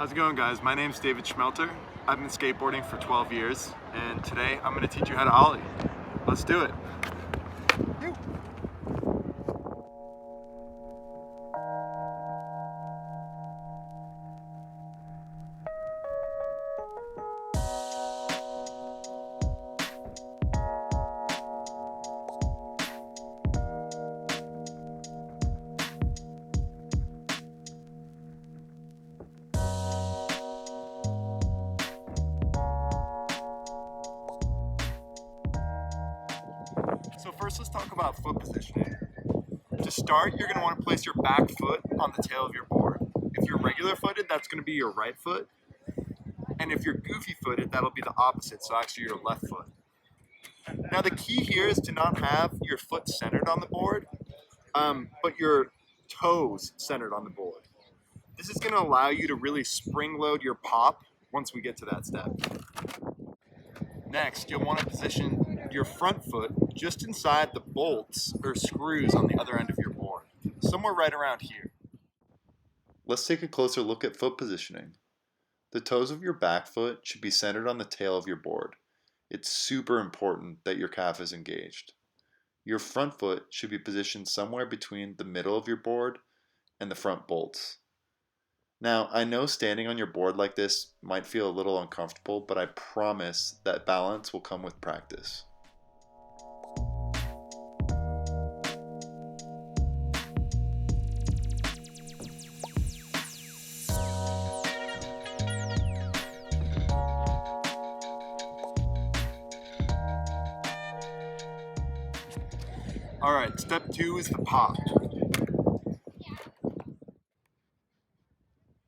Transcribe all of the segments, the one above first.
How's it going, guys? My name's David Schmelter. I've been skateboarding for 12 years, and today I'm going to teach you how to Ollie. Let's do it. Ew. So first, let's talk about foot positioning. To start, you're going to want to place your back foot on the tail of your board. If you're regular footed, that's going to be your right foot. And if you're goofy footed, that'll be the opposite, so actually your left foot. Now the key here is to not have your foot centered on the board, but your toes centered on the board. This is going to allow you to really spring load your pop once we get to that step. Next, you'll want to position your front foot just inside the bolts or screws on the other end of your board, somewhere right around here. Let's take a closer look at foot positioning. The toes of your back foot should be centered on the tail of your board. It's super important that your calf is engaged. Your front foot should be positioned somewhere between the middle of your board and the front bolts. Now, I know standing on your board like this might feel a little uncomfortable, but I promise that balance will come with practice. All right, step 2 is the pop.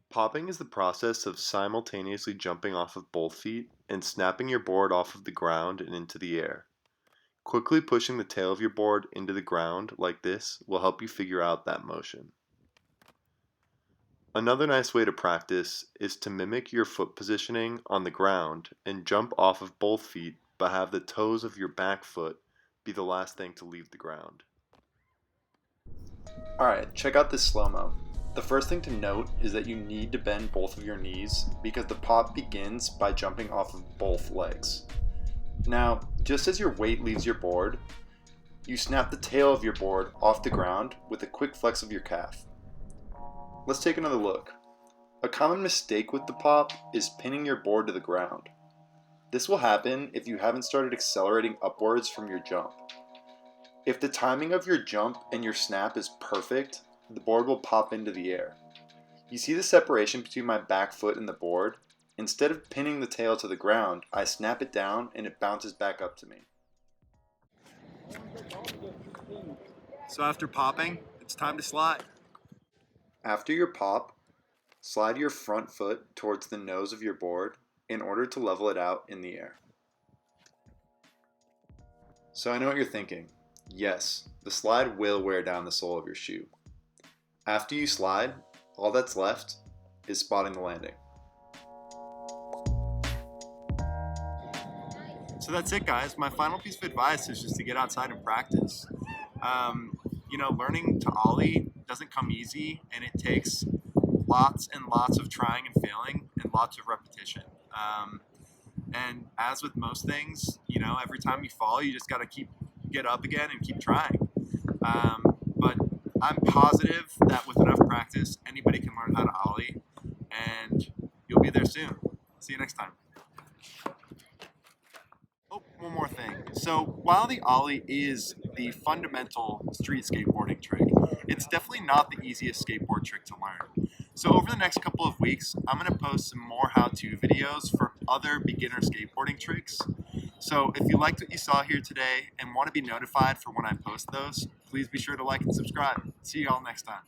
Popping is the process of simultaneously jumping off of both feet and snapping your board off of the ground and into the air. Quickly pushing the tail of your board into the ground like this will help you figure out that motion. Another nice way to practice is to mimic your foot positioning on the ground and jump off of both feet, but have the toes of your back foot be the last thing to leave the ground. Alright, check out this slow-mo. The first thing to note is that you need to bend both of your knees because the pop begins by jumping off of both legs. Now, just as your weight leaves your board, you snap the tail of your board off the ground with a quick flex of your calf. Let's take another look. A common mistake with the pop is pinning your board to the ground. This will happen if you haven't started accelerating upwards from your jump. If the timing of your jump and your snap is perfect, the board will pop into the air. You see the separation between my back foot and the board? Instead of pinning the tail to the ground, I snap it down and it bounces back up to me. So after popping, it's time to slide. After your pop, slide your front foot towards the nose of your board in order to level it out in the air. So I know what you're thinking. Yes, the slide will wear down the sole of your shoe. After you slide, all that's left is spotting the landing. So that's it, guys. My final piece of advice is just to get outside and practice. Learning to Ollie doesn't come easy, and it takes lots and lots of trying and failing and lots of repetition. And as with most things, every time you fall, you just got to get up again and keep trying. But I'm positive that with enough practice, anybody can learn how to Ollie, and you'll be there soon. See you next time. Oh, one more thing. So while the Ollie is the fundamental street skateboarding trick, it's definitely not the easiest skateboard trick to learn. So over the next couple of weeks, I'm going to post some more how-to videos for other beginner skateboarding tricks. So if you liked what you saw here today and want to be notified for when I post those, please be sure to like and subscribe. See you all next time.